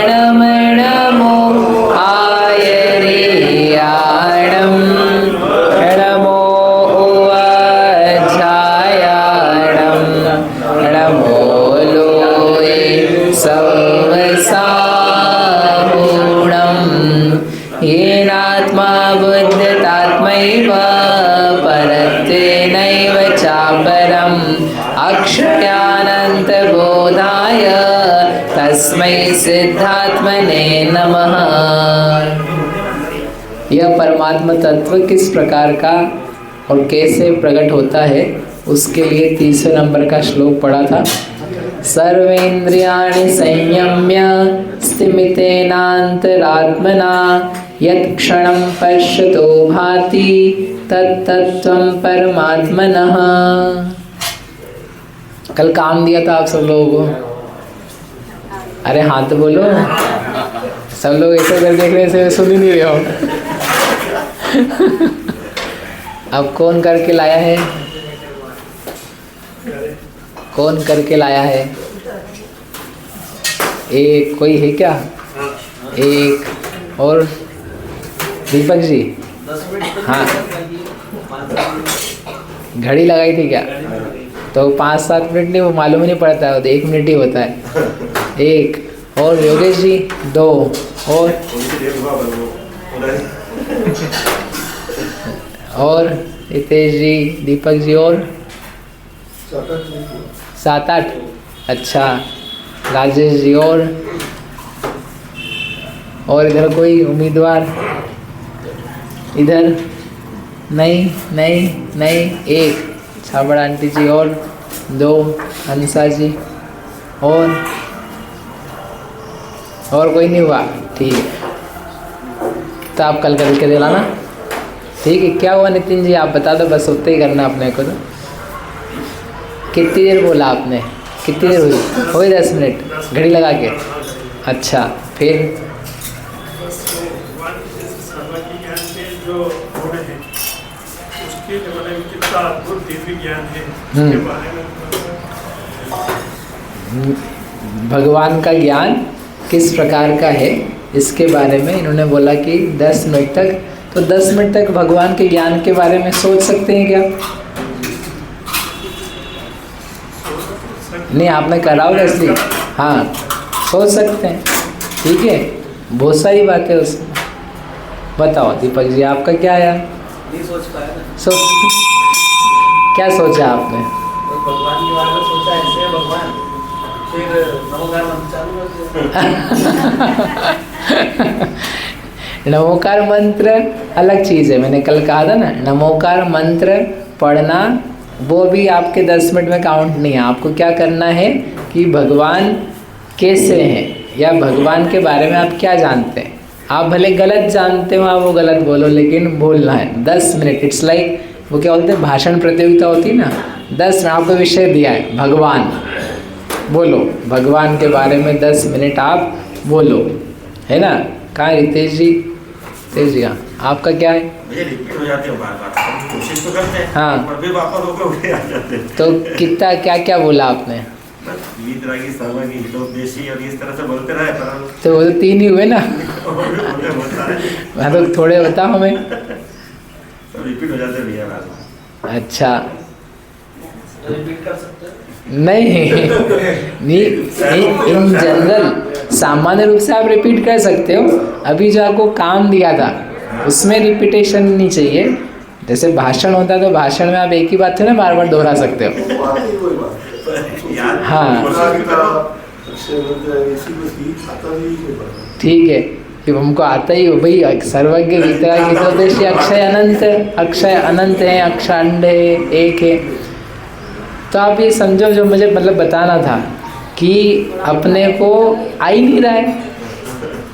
नमो आयर्याणं नमो उवाचायाणं नमो लोये संवसाहुणं येनात्मा बुद्धतात्मैव परत्वेनैव चापरम् अक्षयानन्तबोधाय तस्मै सिद्धात्मने नमः। यह परमात्मा तत्व किस प्रकार का और कैसे प्रकट होता है उसके लिए 30वें नंबर का श्लोक पढ़ा था। सर्वेन्द्रियाणि संयम्य स्थिमितेनान्तरात्मना यत्क्षणं पश्यतो भाति तत्तत्त्वं परमात्मनः। कल काम दिया था आप सब लोगों को। अरे हाँ तो बोलो, सब लोग ऐसे कर देख रहे से सुन ही नहीं रहे हो। अब कौन करके लाया है? कौन करके लाया है? एक कोई है क्या? एक और दीपक जी। हाँ, घड़ी लगाई थी क्या? तो 5-7 मिनट नहीं, वो मालूम ही नहीं पड़ता है, तो 1 मिनट ही होता है। एक और योगेश जी 2 और हितेश जी, दीपक जी और 7-8। अच्छा, राजेश जी और इधर कोई उम्मीदवार? इधर नहीं, एक छाबड़ आंटी जी और 2 हंसा जी और कोई नहीं हुआ? ठीक है, तो आप कल करके दिलाना। ठीक है, क्या हुआ नितिन जी आप बता दो, बस उतना ही करना अपने को। तो कितनी देर बोला आपने? कितनी देर हुई 10 मिनट घड़ी लगा के। अच्छा, फिर भगवान का ज्ञान किस प्रकार का है इसके बारे में इन्होंने बोला कि 10 मिनट तक। तो 10 मिनट तक भगवान के ज्ञान के बारे में सोच सकते हैं क्या? नहीं, आपने करा होगा इसलिए। हाँ, सोच सकते हैं। ठीक है, बहुत सारी बातें उसमें। बताओ दीपक जी, आपका क्या है? नहीं सोच पाया ना। क्या सोचा आपने? तो भगवान के बारे में सोचा, ऐसे है भगवान, फिर नमोकार मंत्र चालू कर दिया। नमोकार मंत्र अलग चीज़ है, मैंने कल कहा था ना। नमोकार मंत्र पढ़ना वो भी आपके 10 मिनट में काउंट नहीं है। आपको क्या करना है कि भगवान कैसे हैं या भगवान के बारे में आप क्या जानते हैं। आप भले गलत जानते हो, आप वो गलत बोलो, लेकिन बोलना है 10 मिनट। इट्स लाइक वो क्या बोलते हैं, भाषण प्रतियोगिता होती है ना। 10 मिनट आपको विषय दिया है, भगवान बोलो। भगवान के बारे में 10 मिनट आप बोलो, है ना। कहाँ रितेश जी? रितेश जी, हाँ, आपका क्या है? रिपीट हो जाती है बार-बार, कोशिश तो करते हैं। हाँ, पर भी वापस होकर उठे आ जाते हैं। तो कितना क्या बोला आपने? वीतरागी, सर्वज्ञ, हितोपदेशी और इस तरह से बोलते रहे। पर तो वो तो 3 ही हुए ना। हाँ, तो थोड़े बताओ हमें। रिपीट हो जाते हैं भैया बार-बार। अच्छा, रिपीट कर सकते हैं? नहीं, इन जनरल सामान्य रूप से आप रिपीट कर सकते हो। अभी जो आपको काम दिया था उसमें रिपीटेशन नहीं चाहिए। जैसे भाषण होता है तो भाषण में आप एक ही बात है ना बार बार दोहरा सकते हो। हाँ, ठीक है, कि हमको आता ही हो भाई। सर्वज्ञ, वीतरागी, हितोपदेशी, अक्षय अनंत है, अक्षांड है, एक है। तो आप ये समझो, जो मुझे मतलब बताना था कि अपने को आ ही नहीं रहा है।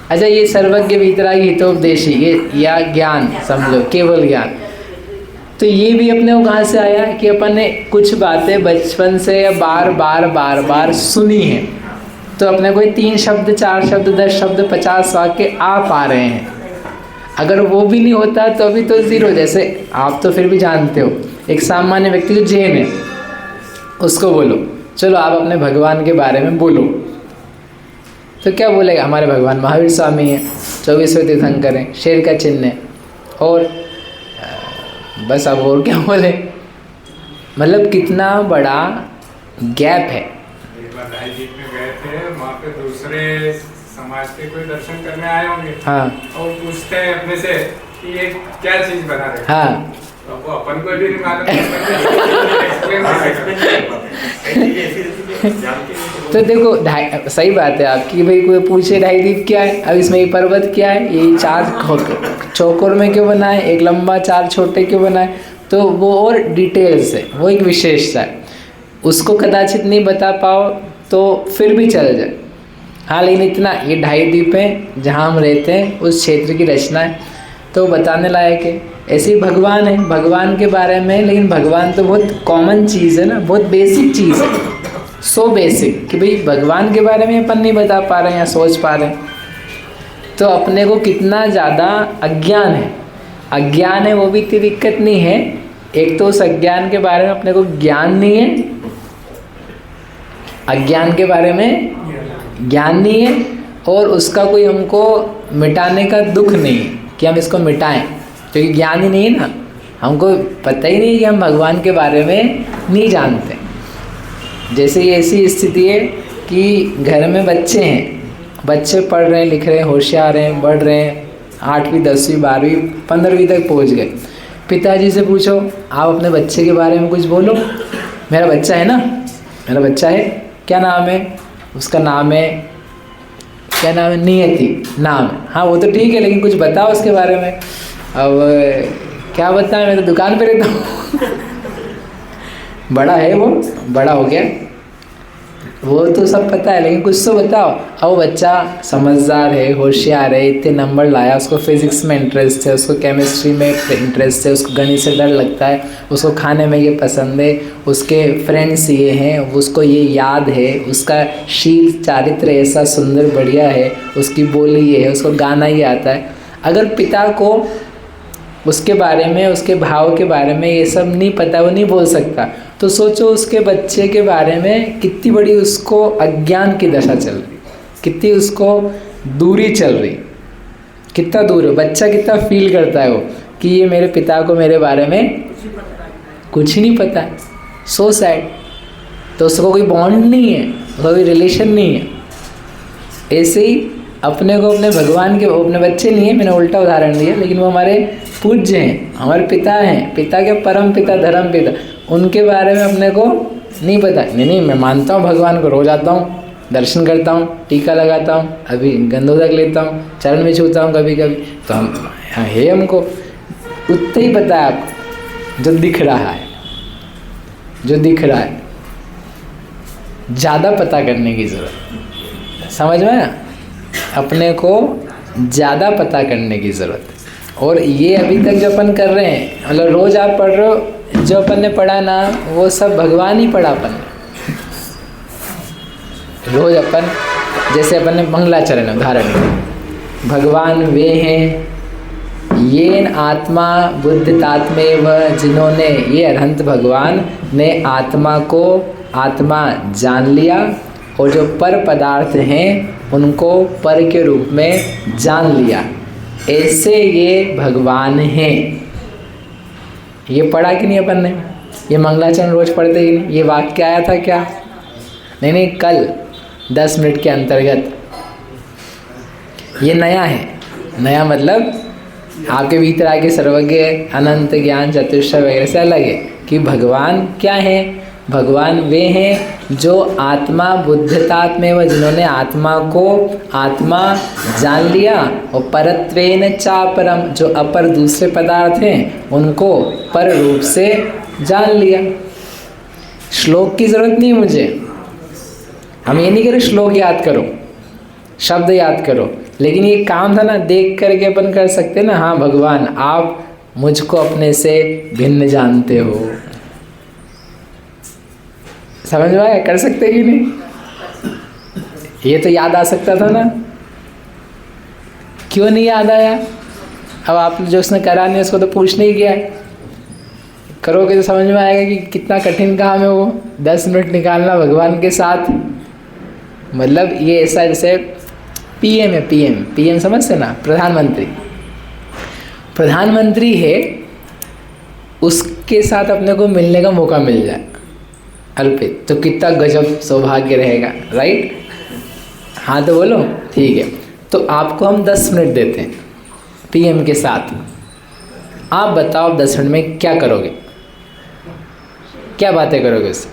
अच्छा, ये सर्वज्ञ, वीतरागी, हितोपदेशी, ये या ज्ञान समझो, केवल ज्ञान। तो ये भी अपने को कहाँ से आया कि अपन ने कुछ बातें बचपन से बार सुनी हैं। तो अपने कोई 3 शब्द, 4 शब्द, 10 शब्द, 50 वाक्य आ पा रहे हैं। अगर वो भी नहीं होता तो अभी तो 0। जैसे आप तो फिर भी जानते हो, एक सामान्य व्यक्ति जो जैन है उसको बोलो, चलो आप अपने भगवान के बारे में बोलो, तो क्या बोलेगा, हमारे भगवान महावीर स्वामी हैं, 24वें तीर्थंकर हैं, शेर का चिन्ह है, और बस अब और क्या बोले। मतलब कितना बड़ा गैप है। एक बार राजदीप में गए थे, वहाँ पे दूसरे समाज के कोई दर्शन करने आए होंगे। हाँ और पूछते हैं अपने से कि ये क्या चीज बना रहे हैं। हाँ तो वो अपन को भी नहीं मालूम, तो देखो सही बात है आपकी कि भाई कोई पूछे ढाईदीप क्या है, अब इसमें ये पर्वत क्या है, ये 4 चौकोर में क्यों बना है, एक लंबा 4 छोटे क्यों बना है, तो वो और डिटेल्स है, वो एक विशेषता है, उसको कदाचित नहीं बता पाओ तो फिर भी चल जाए। हाँ लेकिन इतना ये ढाईदीप है जहाँ हम रहते हैं उस क्षेत्र की रचना है, तो बताने लायक है। ऐसे ही भगवान है, भगवान के बारे में, लेकिन भगवान तो बहुत कॉमन चीज़ है ना, बहुत बेसिक चीज़ है, सो बेसिक कि भाई भगवान के बारे में अपन नहीं बता पा रहे हैं या सोच पा रहे हैं, तो अपने को कितना ज़्यादा अज्ञान है। अज्ञान है वो भी इतनी दिक्कत नहीं है, एक तो उस अज्ञान के बारे में अपने को ज्ञान नहीं है, अज्ञान के बारे में ज्ञान नहीं है, और उसका कोई हमको मिटाने का दुख नहीं है कि हम इसको मिटाएं, क्योंकि ज्ञान ही नहीं है ना, हमको पता ही नहीं कि हम भगवान के बारे में नहीं जानते। जैसे ये ऐसी स्थिति है कि घर में बच्चे हैं, बच्चे पढ़ रहे हैं, लिख रहे हैं, होशियार हैं, बढ़ रहे हैं, 8वीं 10वीं 12वीं 15वीं तक पहुंच गए। पिताजी से पूछो आप अपने बच्चे के बारे में कुछ बोलो, मेरा बच्चा है ना, मेरा बच्चा है, क्या नाम है उसका, नाम है क्या नाम है, नियति नाम है, हाँ वो तो ठीक है, लेकिन कुछ बताओ उसके बारे में। अब क्या बताएं, मैं तो दुकान पे रहता हूँ बड़ा है वो, बड़ा हो गया, वो तो सब पता है, लेकिन कुछ तो बताओ। अब वो बच्चा समझदार है, होशियार है, इतने नंबर लाया, उसको फिजिक्स में इंटरेस्ट है, उसको केमिस्ट्री में इंटरेस्ट है, उसको गणित से डर लगता है, उसको खाने में ये पसंद है, उसके फ्रेंड्स ये हैं, उसको ये याद है, उसका शील चारित्र ऐसा सुंदर बढ़िया है, उसकी बोली ये है, उसको गाना ये आता है। अगर पिता को उसके बारे में, उसके भाव के बारे में ये सब नहीं पता, वो नहीं बोल सकता, तो सोचो उसके बच्चे के बारे में कितनी बड़ी उसको अज्ञान की दशा चल रही, कितनी उसको दूरी चल रही, कितना दूर है बच्चा, कितना फील करता है वो कि ये मेरे पिता को मेरे बारे में कुछ ही नहीं पता है, सो सैड। तो उसको कोई बॉन्ड नहीं है, कोई रिलेशन नहीं है। ऐसे ही अपने को अपने भगवान के, अपने बच्चे नहीं है, मैंने उल्टा उदाहरण दिया, लेकिन वो हमारे पूज्य हैं, हमारे पिता हैं, पिता के परम पिता, धर्म पिता, उनके बारे में अपने को नहीं पता। नहीं मैं मानता हूँ भगवान को, रोज आता हूँ, दर्शन करता हूँ, टीका लगाता हूँ, अभी गंधोदक लेता हूँ, चरण में छूता हूँ कभी कभी, तो हम है, हमको उतना ही पता है आपको जो दिख रहा है, जो दिख रहा है, ज़्यादा पता करने की ज़रूरत, समझ में ना, अपने को ज़्यादा पता करने की ज़रूरत है। और ये अभी तक जो अपन कर रहे हैं, मतलब रोज़ आप पढ़ रहे हो, जो अपन ने पढ़ा ना वो सब भगवान ही पढ़ा अपन ने। रोज़ अपन, जैसे अपन ने मंगलाचरण उदाहरण, भगवान वे हैं येन आत्मा बुद्धितात्मेव, जिन्होंने, ये अरहंत भगवान ने आत्मा को आत्मा जान लिया, और जो पर पदार्थ हैं उनको पर के रूप में जान लिया, ऐसे ये भगवान हैं। ये पढ़ा कि नहीं अपन ने, ये मंगलाचरण रोज पढ़ते ही नहीं, ये वाक्य आया था क्या, नहीं कल 10 मिनट के अंतर्गत। ये नया है, नया मतलब आपके भीतर आके सर्वज्ञ अनंत ज्ञान चतुष्टय वगैरह से अलग है कि भगवान क्या है। भगवान वे हैं जो आत्मा बुद्धतात्मेव, जिन्होंने आत्मा को आत्मा जान लिया, और परत्वेन चापरम, जो अपर दूसरे पदार्थ हैं उनको पर रूप से जान लिया। श्लोक की जरूरत नहीं मुझे, हम ये नहीं करें श्लोक याद करो, शब्द याद करो, लेकिन ये काम था ना, देख करके अपन कर सकते ना, हाँ भगवान आप मुझको अपने से भिन्न जानते हो, समझ में आया, कर सकते कि नहीं। ये तो याद आ सकता था ना, क्यों नहीं याद आया। अब आप जो उसने करा नहीं उसको तो पूछने ही गया, करोगे तो समझ में आएगा कि कितना कठिन काम है वो 10 मिनट निकालना भगवान के साथ। मतलब ये ऐसा जैसे पीएम है, पीएम, पीएम समझते ना, प्रधानमंत्री। प्रधानमंत्री है, उसके साथ अपने को मिलने का मौका मिल जाए अर्पित, तो कितना गजब सौभाग्य रहेगा, राइट? हाँ तो बोलो, ठीक है। तो आपको हम 10 मिनट देते हैं पीएम के साथ। आप बताओ 10 मिनट में क्या करोगे, क्या बातें करोगे उससे?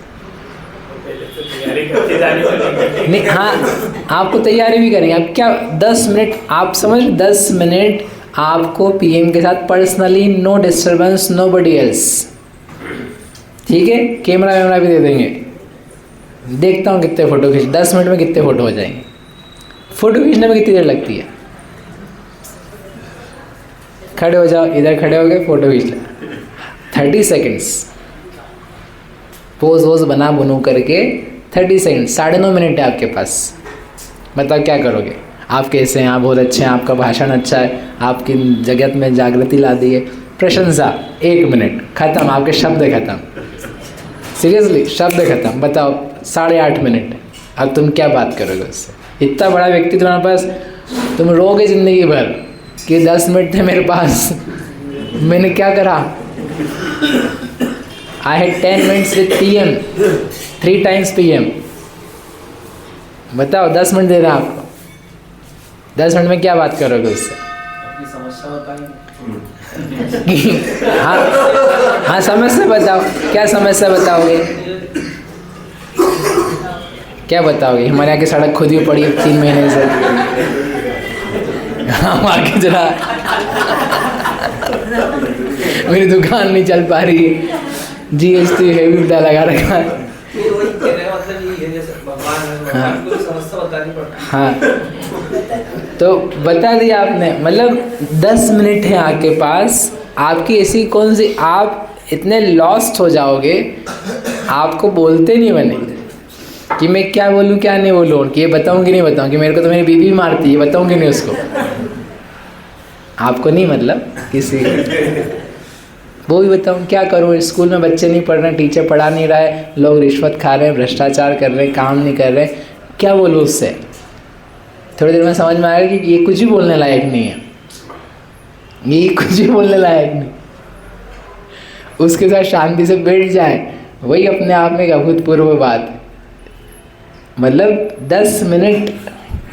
नहीं, हाँ आपको तैयारी भी करेंगे। आप क्या 10 मिनट, आप समझ, 10 मिनट आपको पीएम के साथ personally, no disturbance, nobody else, ठीक है? कैमरा वैमरा भी दे देंगे। देखता हूँ कितने फ़ोटो खींच, 10 मिनट में कितने फ़ोटो हो जाएंगे। फ़ोटो खींचने में कितनी देर लगती है? खड़े हो जाओ, इधर खड़े हो गए, फ़ोटो खींच लें, 30 सेकेंड्स पोज वोज बना बुनू करके 30 सेकेंड, 9.5 मिनट है आपके पास। बताओ क्या करोगे? आप कैसे हैं, आप बहुत अच्छे हैं, आपका भाषण अच्छा है, आपकी जगत में जागृति ला दी है, प्रशंसा, 1 मिनट खत्म, आपके शब्द खत्म, सीरियसली शब्द खत्म। बताओ 8.5 मिनट, अब तुम क्या बात करोगे उससे? इतना बड़ा व्यक्ति तुम्हारे पास, तुम रोगे ज़िंदगी भर कि 10 मिनट थे मेरे पास, मैंने क्या करा? I had 10 minutes with PM, 3 times PM। बताओ 10 मिनट दे रहा आपको, 10 मिनट में क्या बात करोगे उससे? अपनी समस्या बताइए। हाँ हाँ, समस्या बताओ, क्या समस्या बताओगे? क्या बताओगे? हमारे यहाँ की सड़क खुद ही पड़ी है 3 महीने से। हाँ आगे जरा, मेरी दुकान नहीं चल पा रही है, GST हेवी उल्टा लगा रखा है। वही कहने का मतलब ये है, जैसे भगवान को समस्या बतानी पड़ती है। हाँ तो बता दिया आपने, मतलब 10 मिनट है आपके पास। आपकी ऐसी कौन सी, आप इतने लॉस्ट हो जाओगे, आपको बोलते नहीं बने कि मैं क्या बोलूँ क्या नहीं बोलूँ, कि ये बताऊँ कि नहीं बताऊँ, कि मेरे को तो मेरी बीवी मारती है, बताऊँ कि नहीं उसको? आपको नहीं, मतलब किसी, वो भी बताऊँ क्या करूँ? स्कूल में बच्चे नहीं पढ़ रहे, टीचर पढ़ा नहीं रहा है, लोग रिश्वत खा रहे हैं, भ्रष्टाचार कर रहे हैं, काम नहीं कर रहे, क्या बोलूँ उससे? थोड़ी देर में समझ में आएगा कि ये कुछ भी बोलने लायक नहीं है, ये कुछ भी बोलने लायक नहीं। उसके साथ शांति से बैठ जाए, वही अपने आप में एक अभूतपूर्व बात है। मतलब 10 मिनट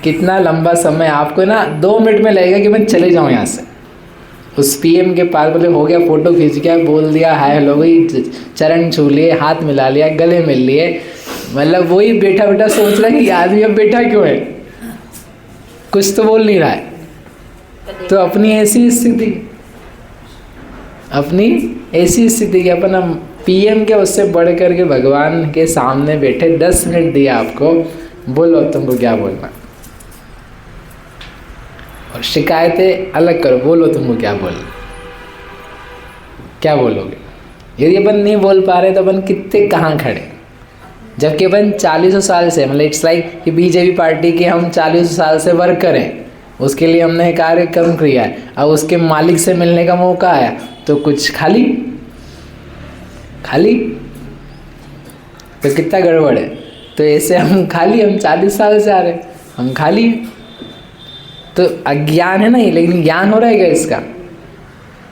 कितना लंबा समय, आपको ना 2 मिनट में लगेगा कि मैं चले जाऊँ यहाँ से। उस पीएम के पास बोले हो गया, फ़ोटो खींच गया, बोल दिया हाय हेलो, वही चरण छू लिए, हाथ मिला लिया, गले मिल लिए, मतलब वही बैठा बैठा सोच रहा है कि आदमी अब बैठा क्यों है, कुछ तो बोल नहीं रहा है। तो अपनी ऐसी स्थिति, अपनी ऐसी स्थिति कि अपन हम पीएम के उससे बढ़ कर के भगवान के सामने बैठे, 10 मिनट दिया आपको, बोलो तुमको क्या बोलना, और शिकायतें अलग करो, बोलो तुमको क्या बोलना, क्या बोलोगे? यदि अपन नहीं बोल पा रहे तो अपन कितने कहाँ खड़े, जबकि अपन 40 साल से, मतलब इट्स लाइक कि बीजेपी पार्टी के हम 40 साल से वर्कर हैं, उसके लिए हमने कार्यक्रम किया है, अब उसके मालिक से मिलने का मौका आया तो कुछ खाली खाली, तो कितना गड़बड़ है। तो ऐसे हम खाली, हम 40 साल से आ रहे, हम खाली, तो अज्ञान है ना ये, लेकिन ज्ञान हो रहा है क्या इसका?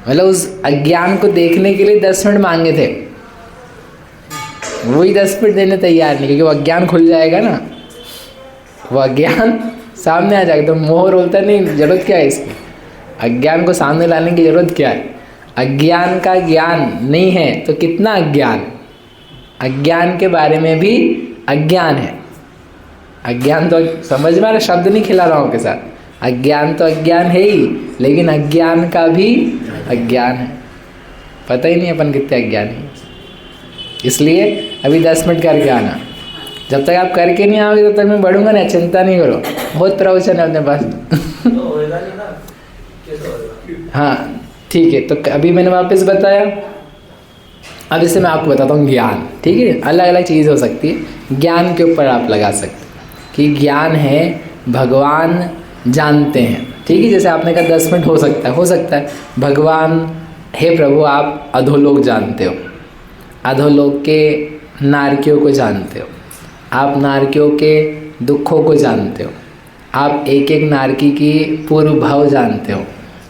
मतलब उस अज्ञान को देखने के लिए 10 मिनट मांगे थे, वही 10 मिनट देने तैयार नहीं, क्योंकि वो अज्ञान खुल जाएगा ना, वो अज्ञान सामने आ जाएगा। तो मोह बोलता नहीं, जरूरत क्या है इसकी, अज्ञान को सामने लाने की जरूरत क्या है? अज्ञान का ज्ञान नहीं है तो कितना अज्ञान, अज्ञान के बारे में भी अज्ञान है। अज्ञान तो समझ में आ रहा, शब्द नहीं खिला रहा हूँ के साथ, अज्ञान तो अज्ञान है ही, लेकिन अज्ञान का भी अज्ञान है, पता ही नहीं अपन कितने अज्ञानी हैं। इसलिए अभी 10 मिनट करके आना, जब तक आप करके नहीं आओगे तब तक मैं बढ़ूंगा ना, चिंता नहीं करो, बहुत प्रवचन है अपने पास। तो होएगा नहीं ना, कैसे होएगा? हाँ ठीक है, तो अभी मैंने वापस बताया, अब इससे मैं आपको बताता हूँ ज्ञान, ठीक है? अलग अलग चीज़ हो सकती है, ज्ञान के ऊपर आप लगा सकते कि ज्ञान है भगवान जानते हैं, ठीक है? जैसे आपने कहा 10 मिनट हो सकता है भगवान, हे प्रभु आप अधोलोक जानते हो, अधोलोक के नारकियों को जानते हो, आप नारकियों के दुखों को जानते हो, आप एक एक नारकी की पूर्व भाव जानते हो।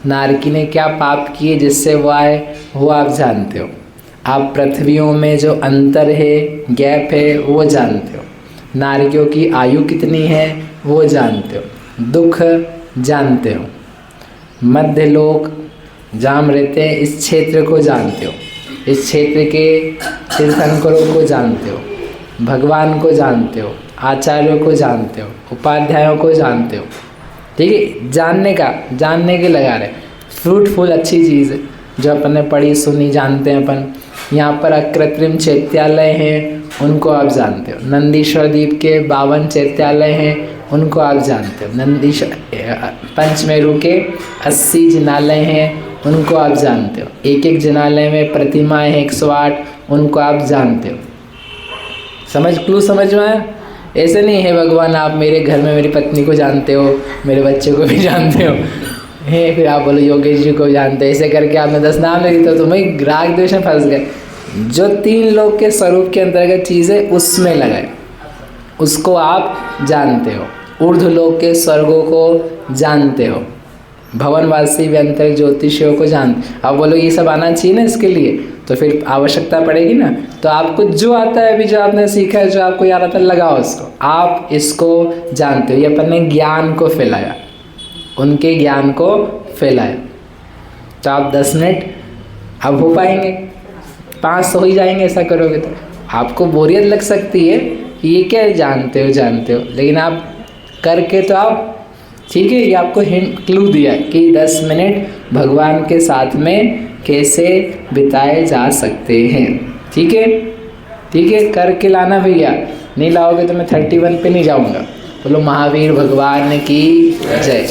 नारकी ने क्या पाप किए जिससे वो आए, वो आप जानते हो। आप पृथ्वियों में जो अंतर है, गैप है, वो जानते हो। नारियों की आयु कितनी है वो जानते हो। दुख जानते हो। मध्य लोक जहाँ हम रहते हैं इस क्षेत्र को जानते हो। इस क्षेत्र के तीर्थंकरों को जानते हो। भगवान को जानते हो। आचार्यों को जानते हो। उपाध्यायों को जानते हो। ठीक है, जानने के लगा रहे। फ्रूटफुल अच्छी चीज़ है जो अपन ने पढ़ी सुनी जानते हैं अपन। यहाँ पर अकृत्रिम चैत्यालय हैं, उनको आप जानते हो। नंदीश्वर द्वीप के 52 चैत्यालय हैं, उनको आप जानते हो। पंचमेरु के 80 जिनालय हैं, उनको आप जानते हो। एक एक जिनालय में प्रतिमाएं हैं 108, उनको आप जानते हो। क्लू समझ में आया? ऐसे नहीं है भगवान आप मेरे घर में मेरी पत्नी को जानते हो, मेरे बच्चे को भी जानते हो, है फिर आप बोलो योगेश जी को जानते हो। ऐसे करके आपने 10 नाम ले दी तो तुम्हें राग द्वेष में फंस गए। जो 3 लोक के स्वरूप के अंतर्गत चीज़ है उसमें लगाए, उसको आप जानते हो। ऊर्ध्व लोक के स्वर्गों को जानते हो। भवनवासी व्यंतर ज्योतिषियों को जानते। अब बोलो ये सब आना चाहिए ना इसके लिए, तो फिर आवश्यकता पड़ेगी ना। तो आपको जो आता है अभी, जो आपने सीखा है, जो आपको याद आता है, लगाओ इसको। आप इसको जानते हो। ये अपन ने ज्ञान को फैलाया, उनके ज्ञान को फैलाया। तो आप 10 मिनट अब हो पाएंगे, 5 तो हो ही जाएंगे। ऐसा करोगे तो आपको बोरियत लग सकती है, ये क्या जानते हो, लेकिन आप करके तो आप ठीक है। ये आपको हिंट क्लू दिया कि 10 मिनट भगवान के साथ में कैसे बिताए जा सकते हैं। ठीक है, करके लाना भैया। नहीं लाओगे तो मैं 31 पे नहीं जाऊँगा। बोलो महावीर भगवान की जय।